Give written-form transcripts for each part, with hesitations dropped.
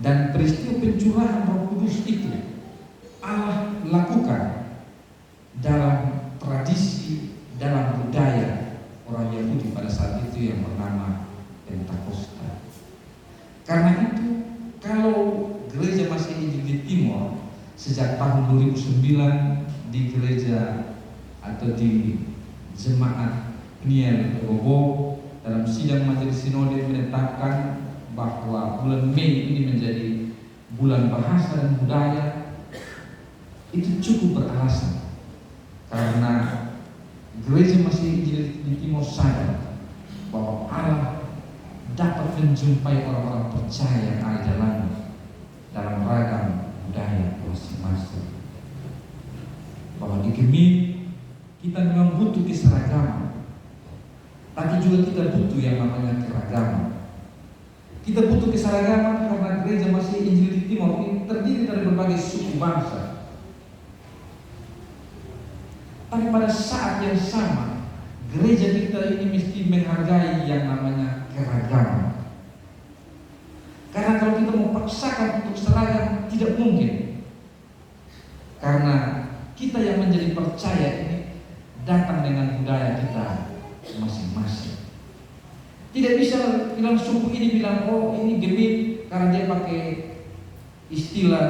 Dan peristiwa pencurahan Roh Kudus itu Allah lakukan dalam tradisi, dalam budaya orang Yahudi pada saat itu yang bernama Pentakosta. Karena itu, kalau gereja masih hidup di Timor sejak tahun 2009 di gereja atau di jemaat Niel Robo dalam sidang majelis sinode menetapkan bahwa bulan Mei ini menjadi bulan bahasa dan budaya, itu cukup beralasan karena gereja masih di Timor sadar bahwa Allah dapat menjumpai orang-orang percaya yang ada dalam ragam budaya masing-masing. Bahwa di Gemit kita memang butuh keseragaman, tapi juga kita butuh yang namanya keragaman. Kita butuh keseragaman karena gereja masih Injil di Timor ini terdiri dari berbagai suku bangsa. Tapi pada saat yang sama, gereja kita ini mesti menghargai yang namanya keragaman. Karena kalau kita mau paksakan untuk seragam, tidak mungkin. Karena kita yang menjadi percaya ini datang dengan budaya kita masing-masing. Tidak bisa bilang suku ini bilang, oh ini Gemit karena dia pakai istilah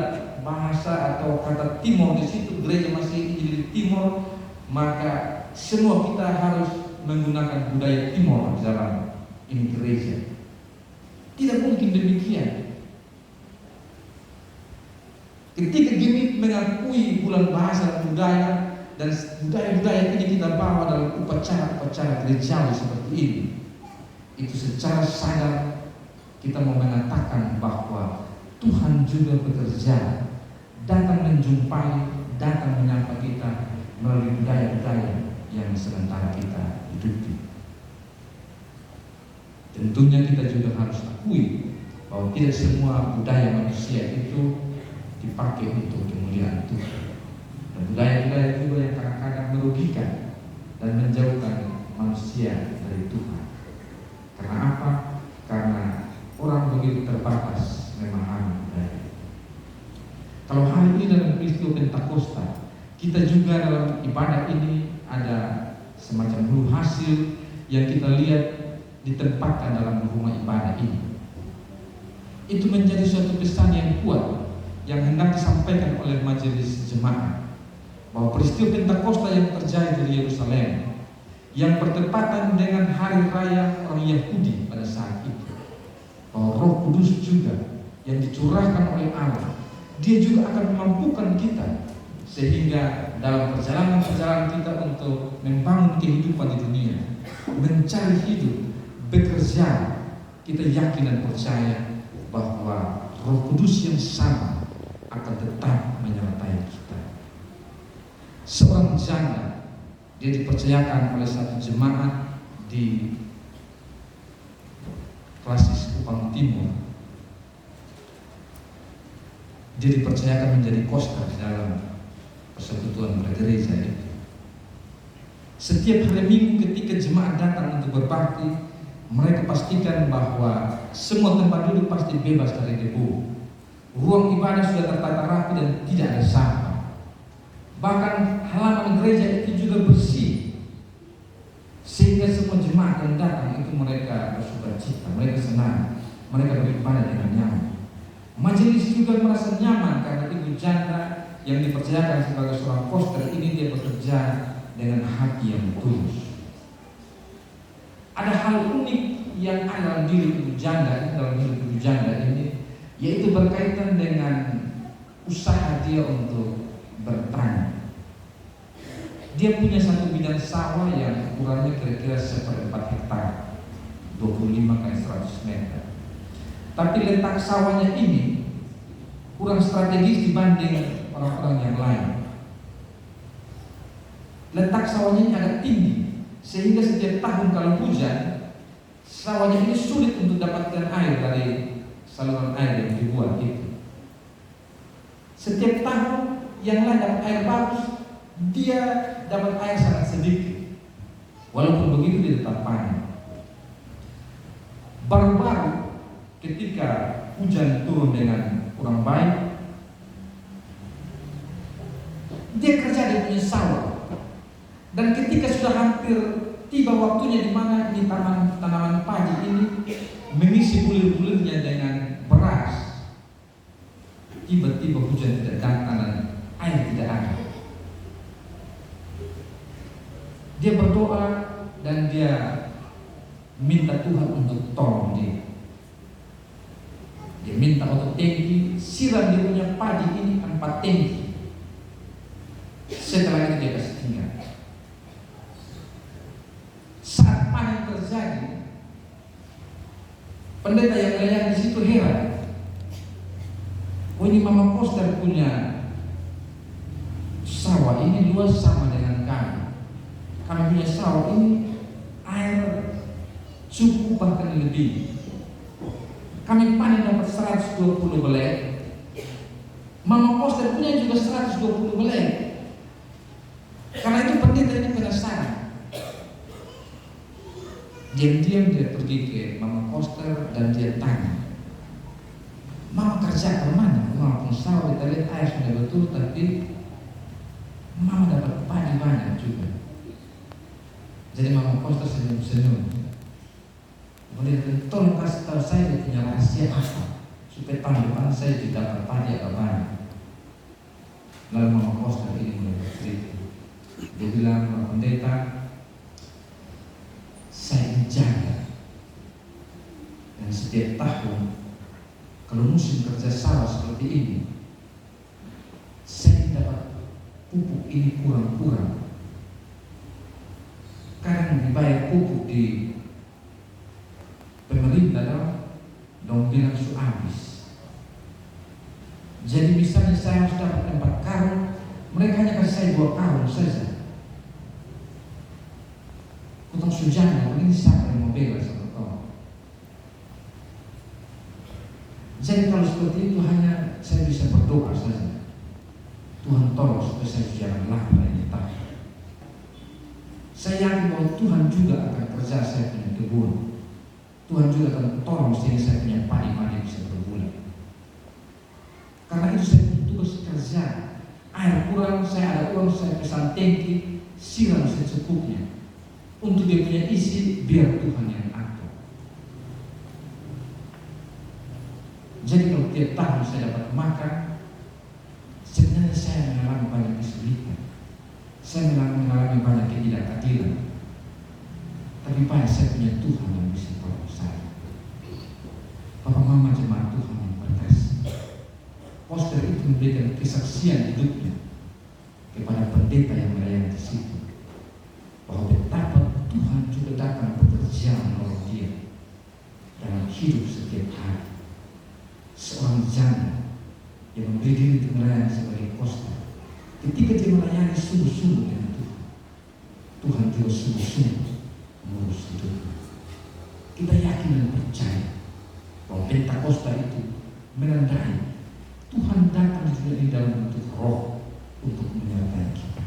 bahasa atau kata Timor di situ, gereja masih di Timor, maka semua kita harus menggunakan budaya Timor dalam ini gereja. Tidak mungkin demikian. Ketika Gemit mengakui bulan bahasa dan budaya, dan budaya-budaya ini kita bawa dalam upacara-upacara gerejawi seperti ini, itu secara sadar kita mau mengatakan bahwa Tuhan juga bekerja, datang menjumpai, datang menyapa kita melalui budaya-budaya yang sementara kita hidupi. Tentunya kita juga harus akui bahwa tidak semua budaya manusia itu dipakai untuk kemuliaan Tuhan. Dan budaya-budaya juga yang kadang-kadang merugikan dan menjauhkan manusia dari Tuhan. Karena apa? Karena orang begitu terbatas memahami budaya. Kalau hari ini dalam peristiwa Pentakosta, kita juga dalam ibadah ini ada semacam buah hasil yang kita lihat ditempatkan dalam rumah ibadah ini. Itu menjadi suatu pesan yang kuat yang hendak disampaikan oleh majelis jemaat, bahwa peristiwa Pentakosta yang terjadi di Yerusalem yang bertepatan dengan hari raya orang Yahudi pada saat itu, bahwa Roh Kudus juga yang dicurahkan oleh Allah, dia juga akan memampukan kita sehingga dalam perjalanan kita untuk membangun kehidupan di dunia, mencari hidup, bekerja, kita yakin dan percaya bahwa Roh Kudus yang sama akan tetap menyertai kita. Seorang janda, dia dipercayakan oleh satu jemaat di Klasis Kupang Timur. Dia dipercayakan menjadi koster dalam persekutuan bergereja itu. Setiap hari Minggu ketika jemaat datang untuk berbakti, mereka pastikan bahwa semua tempat duduk pasti bebas dari debu. Ruang ibadah sudah tertata rapi dan tidak ada sampah. Bahkan halaman gereja itu juga bersih, sehingga semua jemaat yang datang itu mereka bersukacita, mereka senang, mereka beribadah dengan nyaman. Majelis juga merasa nyaman karena ibu janda yang dipercayakan sebagai seorang koster ini, dia bekerja dengan hati yang tulus. Ada hal unik yang ada dalam diri ibu janda, dalam hidup ibu janda ini, yaitu berkaitan dengan usaha dia untuk bertani. Dia punya satu bidang sawah yang ukurannya kira-kira 1/4 hektar, 25 kali 100 meter. Tapi letak sawahnya ini kurang strategis dibanding orang-orang yang lain. Letak sawahnya ini agak tinggi, sehingga setiap tahun kalau hujan, sawahnya ini sulit untuk dapatkan air dari saluran air yang dibuat itu. Setiap tahun yang lain dapat air bagus, dia dapat air sangat sedikit. Walaupun begitu dia tetap panen. Baru-baru ketika hujan turun dengan kurang baik, dia kerja di punya sawah. Dan ketika sudah hampir tiba waktunya di mana di tanaman padi ini mengisi bulir-bulirnya dengan beras, tiba-tiba hujan tidak datang dan air tidak ada. Dia berdoa dan dia minta Tuhan untuk tolong dia. Dia minta untuk tangki, siram dia punya padi ini 4 tangki. Setelah itu dia kasih tinggal. Saat panen terjadi, pendeta yang melayani di situ heran. Oh, ini Mama Koster punya sawah ini luas sama dengan kami. Kami punya sawah ini air cukup bahkan lebih. Kami panen dapat 120 belek. Mama Koster punya juga 120 belek. Karena itu pendeta ini penasaran. Diam-diam dia pergi ke Mama Koster dan dia tanya, Mama kerja ke mana? Mama punya sawah, kita lihat air sudah betul, tapi Mama dapat padi banyak juga. Jadi Mama Koster senyum-senyum. Kemudian tolong kasih tahu saya dia punya rahasia apa, supaya tahun depan saya juga dapat padi atau banyak. Lalu Mama Koster ini mulai bercerita. Dia bilang, Pak Pendeta, saya menjaga, dan setiap tahun kalau musim kerja sawah seperti ini, saya dapat pupuk ini kurang-kurang. Karena dibayar pupuk di pemerintah dong bilang sudah habis. Jadi misalnya saya harus dapat 4 karung, mereka hanya kasih saya 2 karung saja. Kutong sujana, ini siapa yang mau bebas atau tahu? Jadi kalau seperti itu hanya saya bisa berdoa saja. Tuhan tolong supaya saya jangan lapar ini tak. Saya yakin bahwa Tuhan juga akan kerja saya punya kebun. Tuhan juga akan tolong sehingga saya punya padi-padi bisa berbulan. Karena itu saya tugas kerja. Air kurang, saya ada uang, saya pesan tangki, siram secukupnya. Untuk dia punya isi, biar Tuhan yang atur. Jadi kalau tiap tahun saya dapat makan, sebenarnya saya mengalami banyak kesulitan. Saya mengalami banyak ketidakadilan. Tapi Pak, saya punya Tuhan yang bisa tolong saya. Papa Mama jemaat Tuhan yang berkasih. Koster itu memberikan kesaksian hidupnya kepada pendeta yang melayani di situ, bahwa betapa Tuhan juga datang bekerja menolong dia dalam hidup setiap hari. Seorang janda yang memberi diri untuk melayani sebagai koster, ketika dia melayani sungguh-sungguh dengan Tuhan, Tuhan juga sungguh-sungguh mengurus hidupnya. Kita yakin dan percaya bahwa Pentakosta itu menandai Tuhan datang juga di dalam bentuk roh untuk menyertai kita.